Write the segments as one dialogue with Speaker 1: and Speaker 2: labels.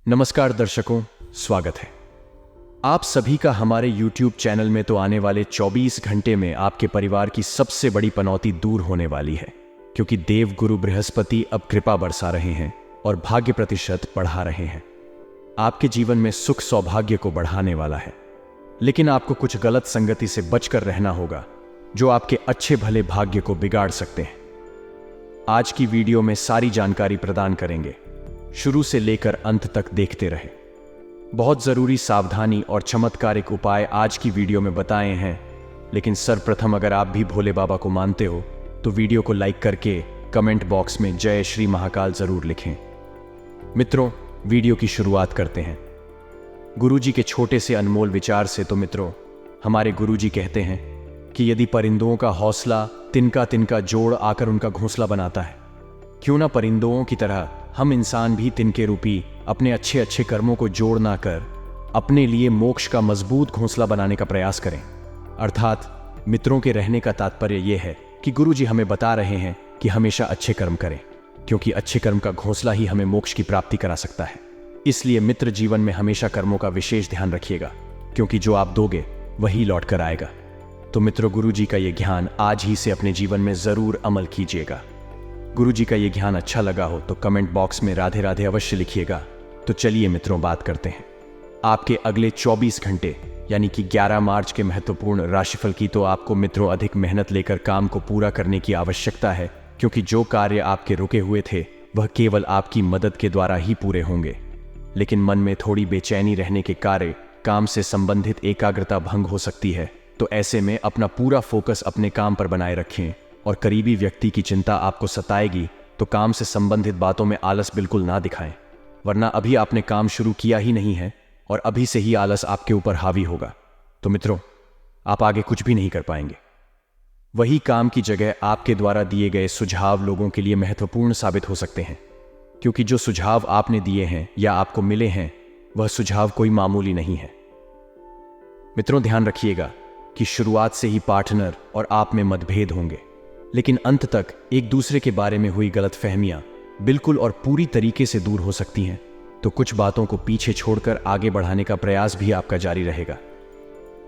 Speaker 1: नमस्कार दर्शकों, स्वागत है आप सभी का हमारे YouTube चैनल में। तो आने वाले 24 घंटे में आपके परिवार की सबसे बड़ी पनौती दूर होने वाली है, क्योंकि देव गुरु बृहस्पति अब कृपा बरसा रहे हैं और भाग्य प्रतिशत बढ़ा रहे हैं। आपके जीवन में सुख सौभाग्य को बढ़ाने वाला है, लेकिन आपको कुछ गलत संगति से बचकर रहना होगा जो आपके अच्छे भले भाग्य को बिगाड़ सकते हैं। आज की वीडियो में सारी जानकारी प्रदान करेंगे, शुरू से लेकर अंत तक देखते रहे। बहुत जरूरी सावधानी और चमत्कारिक उपाय आज की वीडियो में बताए हैं, लेकिन सर्वप्रथम अगर आप भी भोले बाबा को मानते हो तो वीडियो को लाइक करके कमेंट बॉक्स में जय श्री महाकाल जरूर लिखें। मित्रों, वीडियो की शुरुआत करते हैं गुरुजी के छोटे से अनमोल विचार से। तो मित्रों, हमारे गुरुजी कहते हैं कि यदि परिंदों का हौसला तिनका तिनका जोड़ आकर उनका घोंसला बनाता है, क्यों ना परिंदों की तरह हम इंसान भी तिनके रूपी अपने अच्छे अच्छे कर्मों को जोड़ ना कर अपने लिए मोक्ष का मजबूत घोंसला बनाने का प्रयास करें। अर्थात मित्रों के रहने का तात्पर्य यह है कि गुरुजी हमें बता रहे हैं कि हमेशा अच्छे कर्म करें, क्योंकि अच्छे कर्म का घोंसला ही हमें मोक्ष की प्राप्ति करा सकता है। इसलिए मित्र जीवन में हमेशा कर्मों का विशेष ध्यान रखिएगा, क्योंकि जो आप दोगे वही लौट कर आएगा। तो मित्रों, गुरुजी का ये ज्ञान आज ही से अपने जीवन में जरूर अमल कीजिएगा। गुरुजी का ये ज्ञान अच्छा लगा हो तो कमेंट बॉक्स में राधे राधे अवश्य लिखिएगा। तो चलिए मित्रों, बात करते हैं आपके अगले 24 घंटे यानी कि 11 मार्च के महत्वपूर्ण राशिफल की। तो आपको मित्रों अधिक मेहनत लेकर काम को पूरा करने की आवश्यकता है, क्योंकि जो कार्य आपके रुके हुए थे वह केवल आपकी मदद के द्वारा ही पूरे होंगे। लेकिन मन में थोड़ी बेचैनी रहने के कारण काम से संबंधित एकाग्रता भंग हो सकती है। तो ऐसे में अपना पूरा फोकस अपने काम पर बनाए रखें, और करीबी व्यक्ति की चिंता आपको सताएगी तो काम से संबंधित बातों में आलस बिल्कुल ना दिखाएं, वरना अभी आपने काम शुरू किया ही नहीं है और अभी से ही आलस आपके ऊपर हावी होगा। तो मित्रों, आप आगे कुछ भी नहीं कर पाएंगे। वही काम की जगह आपके द्वारा दिए गए सुझाव लोगों के लिए महत्वपूर्ण साबित हो सकते हैं, क्योंकि जो सुझाव आपने दिए हैं या आपको मिले हैं वह सुझाव कोई मामूली नहीं है। मित्रों, ध्यान रखिएगा कि शुरुआत से ही पार्टनर और आप में मतभेद होंगे, लेकिन अंत तक एक दूसरे के बारे में हुई गलतफहमियां बिल्कुल और पूरी तरीके से दूर हो सकती हैं। तो कुछ बातों को पीछे छोड़कर आगे बढ़ाने का प्रयास भी आपका जारी रहेगा।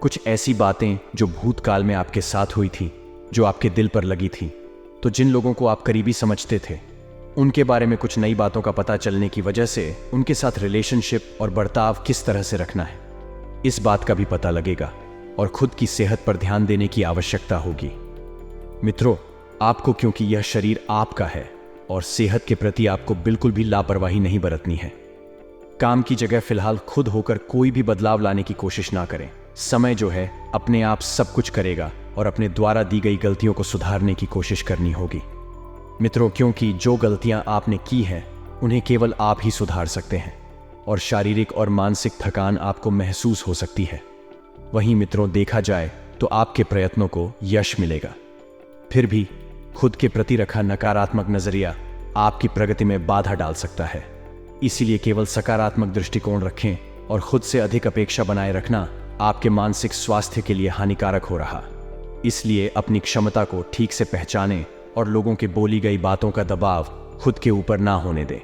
Speaker 1: कुछ ऐसी बातें जो भूतकाल में आपके साथ हुई थी, जो आपके दिल पर लगी थी, तो जिन लोगों को आप करीबी समझते थे उनके बारे में कुछ नई बातों का पता चलने की वजह से उनके साथ रिलेशनशिप और बर्ताव किस तरह से रखना है, इस बात का भी पता लगेगा। और खुद की सेहत पर ध्यान देने की आवश्यकता होगी। मित्रों, आपको, क्योंकि यह शरीर आपका है और सेहत के प्रति आपको बिल्कुल भी लापरवाही नहीं बरतनी है। काम की जगह फिलहाल खुद होकर कोई भी बदलाव लाने की कोशिश ना करें। समय जो है अपने आप सब कुछ करेगा और अपने द्वारा दी गई गलतियों को सुधारने की कोशिश करनी होगी। मित्रों, क्योंकि जो गलतियां आपने की हैं उन्हें केवल आप ही सुधार सकते हैं, और शारीरिक और मानसिक थकान आपको महसूस हो सकती है। वहीं मित्रों, देखा जाए तो आपके प्रयत्नों को यश मिलेगा। फिर भी खुद के प्रति रखा नकारात्मक नजरिया आपकी प्रगति में बाधा डाल सकता है। इसीलिए केवल सकारात्मक दृष्टिकोण रखें, और खुद से अधिक अपेक्षा बनाए रखना आपके मानसिक स्वास्थ्य के लिए हानिकारक हो रहा। इसलिए अपनी क्षमता को ठीक से पहचानें और लोगों के बोली गई बातों का दबाव खुद के ऊपर ना होने दें,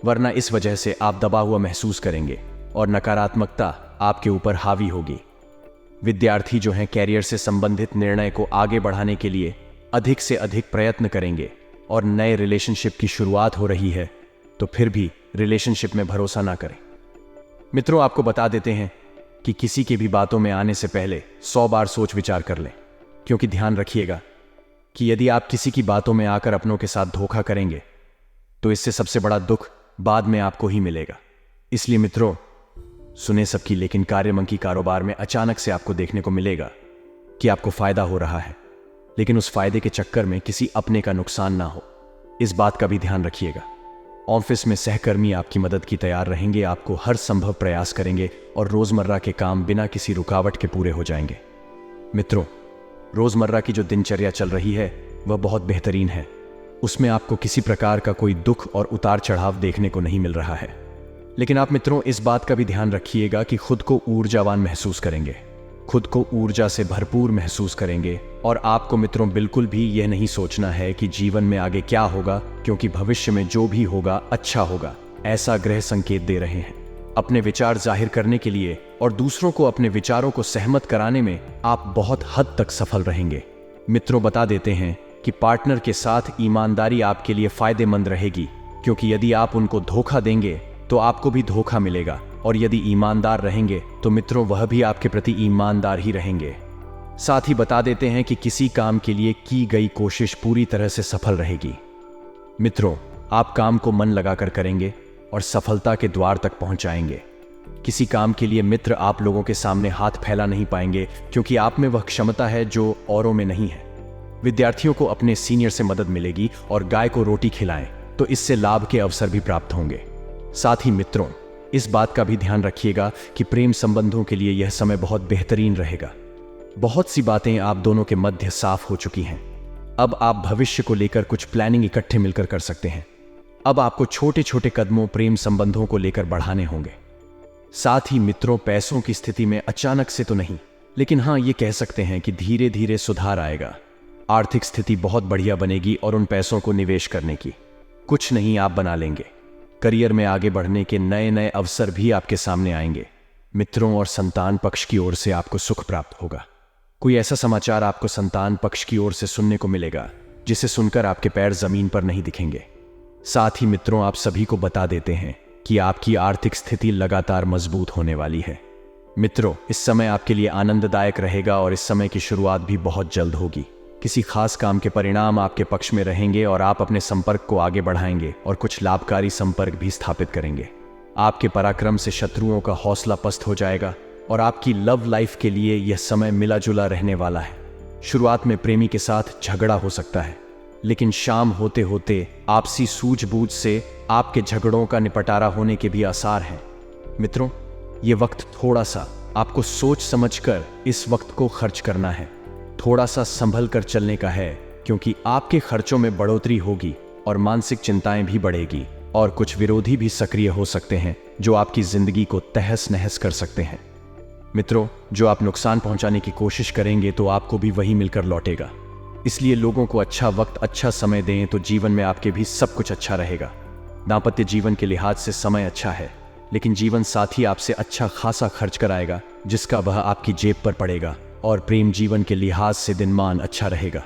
Speaker 1: वरना इस वजह से आप दबा हुआ महसूस करेंगे और नकारात्मकता आपके ऊपर हावी होगी। विद्यार्थी जो हैं कैरियर से संबंधित निर्णय को आगे बढ़ाने के लिए अधिक से अधिक प्रयत्न करेंगे, और नए रिलेशनशिप की शुरुआत हो रही है तो फिर भी रिलेशनशिप में भरोसा ना करें। मित्रों, आपको बता देते हैं कि किसी के भी बातों में आने से पहले 100 बार सोच विचार कर लें, क्योंकि ध्यान रखिएगा कि यदि आप किसी की बातों में आकर अपनों के साथ धोखा करेंगे तो इससे सबसे बड़ा दुख बाद में आपको ही मिलेगा। इसलिए मित्रों, सुने सबकी लेकिन कार्यमंकी कारोबार में अचानक से आपको देखने को मिलेगा कि आपको फायदा हो रहा है, लेकिन उस फायदे के चक्कर में किसी अपने का नुकसान ना हो, इस बात का भी ध्यान रखिएगा। ऑफिस में सहकर्मी आपकी मदद की तैयार रहेंगे, आपको हर संभव प्रयास करेंगे और रोजमर्रा के काम बिना किसी रुकावट के पूरे हो जाएंगे। मित्रों, रोजमर्रा की जो दिनचर्या चल रही है वह बहुत बेहतरीन है। उसमें आपको किसी प्रकार का कोई दुख और उतार चढ़ाव देखने को नहीं मिल रहा है। लेकिन आप मित्रों इस बात का भी ध्यान रखिएगा कि खुद को ऊर्जावान महसूस करेंगे, खुद को ऊर्जा से भरपूर महसूस करेंगे, और आपको मित्रों बिल्कुल भी यह नहीं सोचना है कि जीवन में आगे क्या होगा, क्योंकि भविष्य में जो भी होगा अच्छा होगा, ऐसा ग्रह संकेत दे रहे हैं। अपने विचार जाहिर करने के लिए और दूसरों को अपने विचारों को सहमत कराने में आप बहुत हद तक सफल रहेंगे। मित्रों, बता देते हैं कि पार्टनर के साथ ईमानदारी आपके लिए फायदेमंद रहेगी, क्योंकि यदि आप उनको धोखा देंगे तो आपको भी धोखा मिलेगा, और यदि ईमानदार रहेंगे तो मित्रों वह भी आपके प्रति ईमानदार ही रहेंगे। साथ ही बता देते हैं कि किसी काम के लिए की गई कोशिश पूरी तरह से सफल रहेगी। मित्रों, आप काम को मन लगाकर करेंगे और सफलता के द्वार तक पहुंचाएंगे। किसी काम के लिए मित्र आप लोगों के सामने हाथ फैला नहीं पाएंगे, क्योंकि आप में वह क्षमता है जो औरों में नहीं है। विद्यार्थियों को अपने सीनियर से मदद मिलेगी और गाय को रोटी खिलाएं तो इससे लाभ के अवसर भी प्राप्त होंगे। साथ ही मित्रों, इस बात का भी ध्यान रखिएगा कि प्रेम संबंधों के लिए यह समय बहुत बेहतरीन रहेगा। बहुत सी बातें आप दोनों के मध्य साफ हो चुकी हैं। अब आप भविष्य को लेकर कुछ प्लानिंग इकट्ठे मिलकर कर सकते हैं। अब आपको छोटे छोटे कदमों प्रेम संबंधों को लेकर बढ़ाने होंगे। साथ ही मित्रों, पैसों की स्थिति में अचानक से तो नहीं, लेकिन हाँ, ये कह सकते हैं कि धीरे धीरे सुधार आएगा। आर्थिक स्थिति बहुत बढ़िया बनेगी और उन पैसों को निवेश करने की कुछ नहीं आप बना लेंगे। करियर में आगे बढ़ने के नए नए अवसर भी आपके सामने आएंगे। मित्रों, और संतान पक्ष की ओर से आपको सुख प्राप्त होगा। कोई ऐसा समाचार आपको संतान पक्ष की ओर से सुनने को मिलेगा जिसे सुनकर आपके पैर जमीन पर नहीं दिखेंगे। साथ ही मित्रों, आप सभी को बता देते हैं कि आपकी आर्थिक स्थिति लगातार मजबूत होने वाली है। मित्रों, इस समय आपके लिए आनंददायक रहेगा और इस समय की शुरुआत भी बहुत जल्द होगी। किसी खास काम के परिणाम आपके पक्ष में रहेंगे और आप अपने संपर्क को आगे बढ़ाएंगे और कुछ लाभकारी संपर्क भी स्थापित करेंगे। आपके पराक्रम से शत्रुओं का हौसला पस्त हो जाएगा और आपकी लव लाइफ के लिए यह समय मिला जुला रहने वाला है। शुरुआत में प्रेमी के साथ झगड़ा हो सकता है, लेकिन शाम होते होते आपसी सूझबूझ से आपके झगड़ों का निपटारा होने के भी आसार हैं। मित्रों, ये वक्त थोड़ा सा आपको सोच समझकर इस वक्त को खर्च करना है। थोड़ा सा संभल कर चलने का है, क्योंकि आपके खर्चों में बढ़ोतरी होगी और मानसिक चिंताएं भी बढ़ेगी और कुछ विरोधी भी सक्रिय हो सकते हैं जो आपकी जिंदगी को तहस नहस कर सकते हैं। मित्रों, जो आप नुकसान पहुंचाने की कोशिश करेंगे तो आपको भी वही मिलकर लौटेगा। इसलिए लोगों को अच्छा वक्त, अच्छा समय दें तो जीवन में आपके भी सब कुछ अच्छा रहेगा। दाम्पत्य जीवन के लिहाज से समय अच्छा है, लेकिन जीवन साथी आपसे अच्छा खासा खर्च कराएगा जिसका वह आपकी जेब पर पड़ेगा, और प्रेम जीवन के लिहाज से दिनमान अच्छा रहेगा।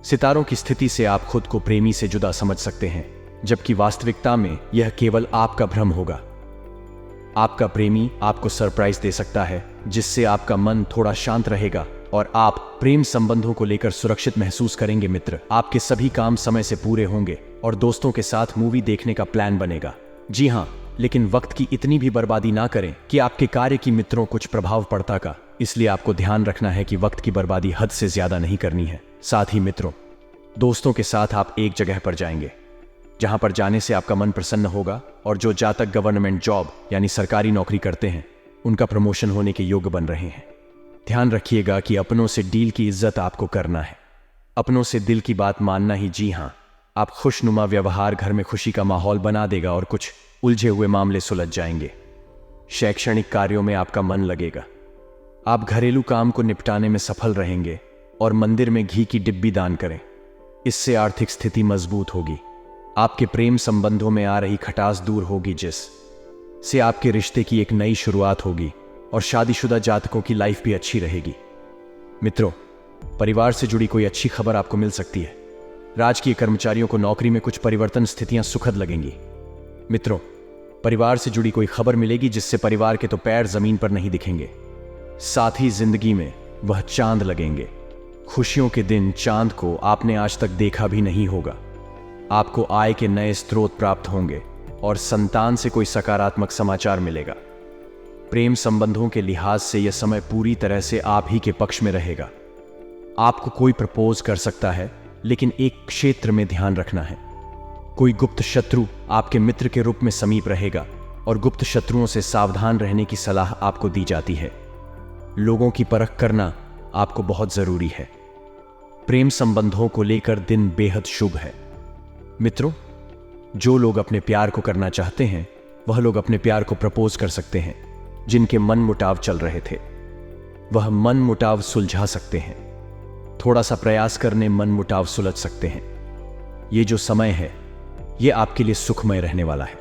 Speaker 1: सितारों की स्थिति से आप खुद को प्रेमी से जुदा समझ सकते हैं, जबकि वास्तविकता में यह केवल आपका भ्रम होगा। आपका प्रेमी आपको सरप्राइज दे सकता है जिससे आपका मन थोड़ा शांत रहेगा और आप प्रेम संबंधों को लेकर सुरक्षित महसूस करेंगे। मित्र, आपके सभी काम समय से पूरे होंगे और दोस्तों के साथ मूवी देखने का प्लान बनेगा। जी हाँ, लेकिन वक्त की इतनी भी बर्बादी ना करें कि आपके कार्य की मित्रों कुछ प्रभाव पड़ता का। इसलिए आपको ध्यान रखना है कि वक्त की बर्बादी हद से ज्यादा नहीं करनी है। साथ ही मित्रों, दोस्तों के साथ आप एक जगह पर जाएंगे जहां पर जाने से आपका मन प्रसन्न होगा, और जो जातक गवर्नमेंट जॉब यानी सरकारी नौकरी करते हैं उनका प्रमोशन होने के योग्य बन रहे हैं। ध्यान रखिएगा कि अपनों से डील की इज्जत आपको करना है। अपनों से दिल की बात मानना ही, जी हाँ, आप खुशनुमा व्यवहार घर में खुशी का माहौल बना देगा और कुछ उलझे हुए मामले सुलझ जाएंगे। शैक्षणिक कार्यों में आपका मन लगेगा। आप घरेलू काम को निपटाने में सफल रहेंगे और मंदिर में घी की डिब्बी दान करें। इससे आर्थिक स्थिति मजबूत होगी। आपके प्रेम संबंधों में आ रही खटास दूर होगी, जिस से आपके रिश्ते की एक नई शुरुआत होगी और शादीशुदा जातकों की लाइफ भी अच्छी रहेगी। मित्रों, परिवार से जुड़ी कोई अच्छी खबर आपको मिल सकती है। राजकीय कर्मचारियों को नौकरी में कुछ परिवर्तन स्थितियां सुखद लगेंगी। मित्रों, परिवार से जुड़ी कोई खबर मिलेगी जिससे परिवार के तो पैर जमीन पर नहीं दिखेंगे, साथ ही जिंदगी में वह चांद लगेंगे। खुशियों के दिन चांद को आपने आज तक देखा भी नहीं होगा। आपको आय के नए स्रोत प्राप्त होंगे और संतान से कोई सकारात्मक समाचार मिलेगा। प्रेम संबंधों के लिहाज से यह समय पूरी तरह से आप ही के पक्ष में रहेगा। आपको कोई प्रपोज कर सकता है, लेकिन एक क्षेत्र में ध्यान रखना है। कोई गुप्त शत्रु आपके मित्र के रूप में समीप रहेगा और गुप्त शत्रुओं से सावधान रहने की सलाह आपको दी जाती है। लोगों की परख करना आपको बहुत जरूरी है। प्रेम संबंधों को लेकर दिन बेहद शुभ है। मित्रों, जो लोग अपने प्यार को करना चाहते हैं वह लोग अपने प्यार को प्रपोज कर सकते हैं। जिनके मन मुटाव चल रहे थे वह मन मुटाव सुलझा सकते हैं। थोड़ा सा प्रयास करने मन मुटाव सुलझ सकते हैं। ये जो समय है ये आपके लिए सुखमय रहने वाला है।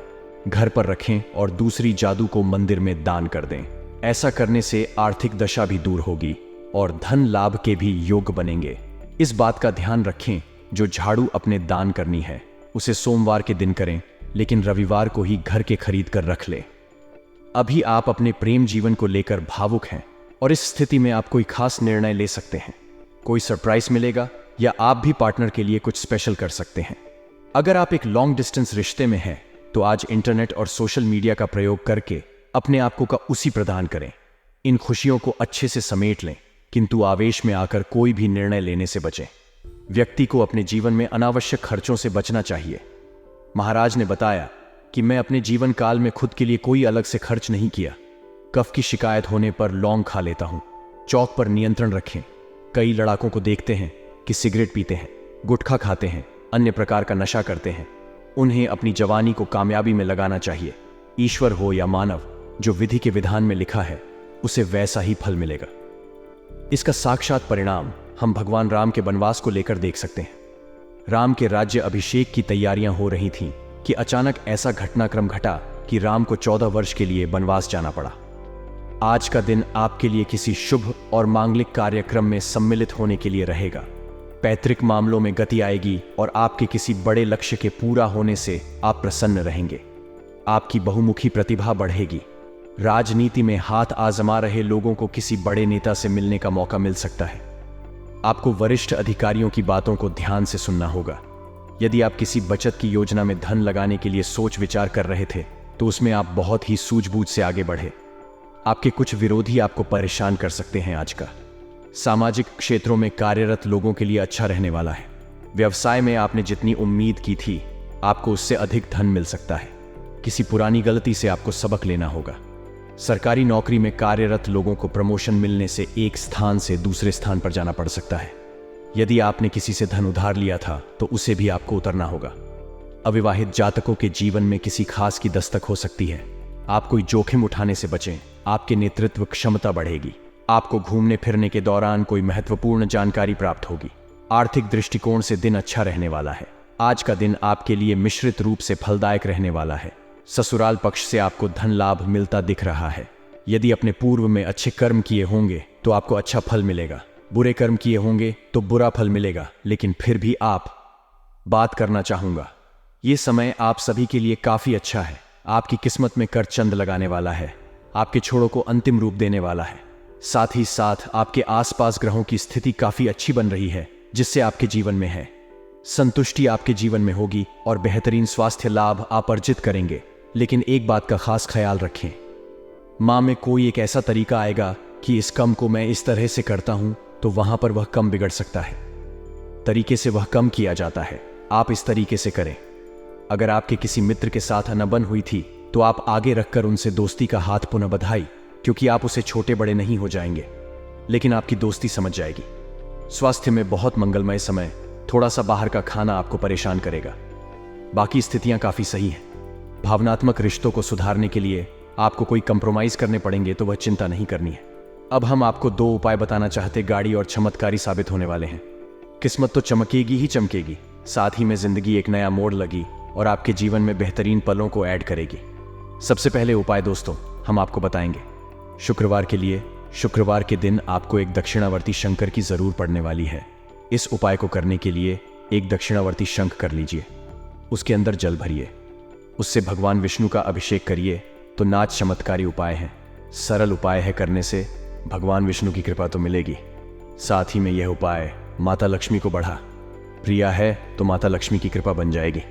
Speaker 1: घर पर रखें और दूसरी जादू को मंदिर में दान कर दें। ऐसा करने से आर्थिक दशा भी दूर होगी और धन लाभ के भी योग बनेंगे। इस बात का ध्यान रखें, जो झाड़ू अपने दान करनी है उसे सोमवार के दिन करें, लेकिन रविवार को ही घर के खरीद कर रख लें। अभी आप अपने प्रेम जीवन को लेकर भावुक हैं और इस स्थिति में आप कोई खास निर्णय ले सकते हैं। कोई सरप्राइज मिलेगा या आप भी पार्टनर के लिए कुछ स्पेशल कर सकते हैं। अगर आप एक लॉन्ग डिस्टेंस रिश्ते में हैं तो आज इंटरनेट और सोशल मीडिया का प्रयोग करके अपने आप को उसी प्रदान करें। इन खुशियों को अच्छे से समेट लें, किंतु आवेश में आकर कोई भी निर्णय लेने से बचें। व्यक्ति को अपने जीवन में अनावश्यक खर्चों से बचना चाहिए। महाराज ने बताया कि मैं अपने जीवन काल में खुद के लिए कोई अलग से खर्च नहीं किया। कफ की शिकायत होने पर लौंग खा लेता हूं। चौक पर नियंत्रण रखें। कई लड़ाकों को देखते हैं कि सिगरेट पीते हैं, गुटखा खाते हैं, अन्य प्रकार का नशा करते हैं। उन्हें अपनी जवानी को कामयाबी में लगाना चाहिए। ईश्वर हो या मानव, जो विधि के विधान में लिखा है उसे वैसा ही फल मिलेगा। इसका साक्षात परिणाम हम भगवान राम के वनवास को लेकर देख सकते हैं। राम के राज्य अभिषेक की तैयारियां हो रही थीं कि अचानक ऐसा घटनाक्रम घटा कि राम को 14 वर्ष के लिए वनवास जाना पड़ा। आज का दिन आपके लिए किसी शुभ और मांगलिक कार्यक्रम में सम्मिलित होने के लिए रहेगा। पैतृक मामलों में गति आएगी और आपके किसी बड़े लक्ष्य के पूरा होने से आप प्रसन्न रहेंगे। आपकी बहुमुखी प्रतिभा बढ़ेगी। राजनीति में हाथ आजमा रहे लोगों को किसी बड़े नेता से मिलने का मौका मिल सकता है। आपको वरिष्ठ अधिकारियों की बातों को ध्यान से सुनना होगा। यदि आप किसी बचत की योजना में धन लगाने के लिए सोच विचार कर रहे थे तो उसमें आप बहुत ही सूझबूझ से आगे बढ़े। आपके कुछ विरोधी आपको परेशान कर सकते हैं। आज का सामाजिक क्षेत्रों में कार्यरत लोगों के लिए अच्छा रहने वाला है। व्यवसाय में आपने जितनी उम्मीद की थी आपको उससे अधिक धन मिल सकता है। किसी पुरानी गलती से आपको सबक लेना होगा। सरकारी नौकरी में कार्यरत लोगों को प्रमोशन मिलने से एक स्थान से दूसरे स्थान पर जाना पड़ सकता है। यदि आपने किसी से धन उधार लिया था तो उसे भी आपको उतरना होगा। अविवाहित जातकों के जीवन में किसी खास की दस्तक हो सकती है। आप कोई जोखिम उठाने से बचें। आपके नेतृत्व क्षमता बढ़ेगी। आपको घूमने फिरने के दौरान कोई महत्वपूर्ण जानकारी प्राप्त होगी। आर्थिक दृष्टिकोण से दिन अच्छा रहने वाला है। आज का दिन आपके लिए मिश्रित रूप से फलदायक रहने वाला है। ससुराल पक्ष से आपको धन लाभ मिलता दिख रहा है। यदि अपने पूर्व में अच्छे कर्म किए होंगे तो आपको अच्छा फल मिलेगा। बुरे कर्म किए होंगे तो बुरा फल मिलेगा, लेकिन फिर भी आप बात करना चाहूंगा। ये समय आप सभी के लिए काफी अच्छा है। आपकी किस्मत में करचंद लगाने वाला है। आपके छोड़ों को अंतिम रूप देने वाला है। साथ ही साथ आपके आसपास ग्रहों की स्थिति काफी अच्छी बन रही है, जिससे आपके जीवन में है संतुष्टि आपके जीवन में होगी और बेहतरीन स्वास्थ्य लाभ आप अर्जित करेंगे। लेकिन एक बात का खास ख्याल रखें, मां में कोई एक ऐसा तरीका आएगा कि इस कम को मैं इस तरह से करता हूं तो वहां पर वह कम बिगड़ सकता है। तरीके से वह कम किया जाता है, आप इस तरीके से करें। अगर आपके किसी मित्र के साथ अनबन हुई थी तो आप आगे रखकर उनसे दोस्ती का हाथ पुनः बधाई, क्योंकि आप उसे छोटे बड़े नहीं हो जाएंगे, लेकिन आपकी दोस्ती समझ जाएगी। स्वास्थ्य में बहुत मंगलमय समय। थोड़ा सा बाहर का खाना आपको परेशान करेगा, बाकी स्थितियां काफी सही हैं। भावनात्मक रिश्तों को सुधारने के लिए आपको कोई कंप्रोमाइज करने पड़ेंगे तो वह चिंता नहीं करनी है। अब हम आपको 2 उपाय बताना चाहते गाड़ी और चमत्कारी साबित होने वाले हैं। किस्मत तो चमकेगी ही चमकेगी, साथ ही में जिंदगी एक नया मोड़ लगी और आपके जीवन में बेहतरीन पलों को ऐड करेगी। सबसे पहले उपाय दोस्तों हम आपको बताएंगे। शुक्रवार के लिए शुक्रवार के दिन आपको एक दक्षिणावर्ती शंकर की जरूर पड़ने वाली है। इस उपाय को करने के लिए एक दक्षिणावर्ती शंख कर लीजिए, उसके अंदर जल भरिए, उससे भगवान विष्णु का अभिषेक करिए तो नाच चमत्कारी उपाय है। सरल उपाय है, करने से भगवान विष्णु की कृपा तो मिलेगी। साथ ही में यह उपाय माता लक्ष्मी को बढ़ा प्रिया है तो माता लक्ष्मी की कृपा बन जाएगी।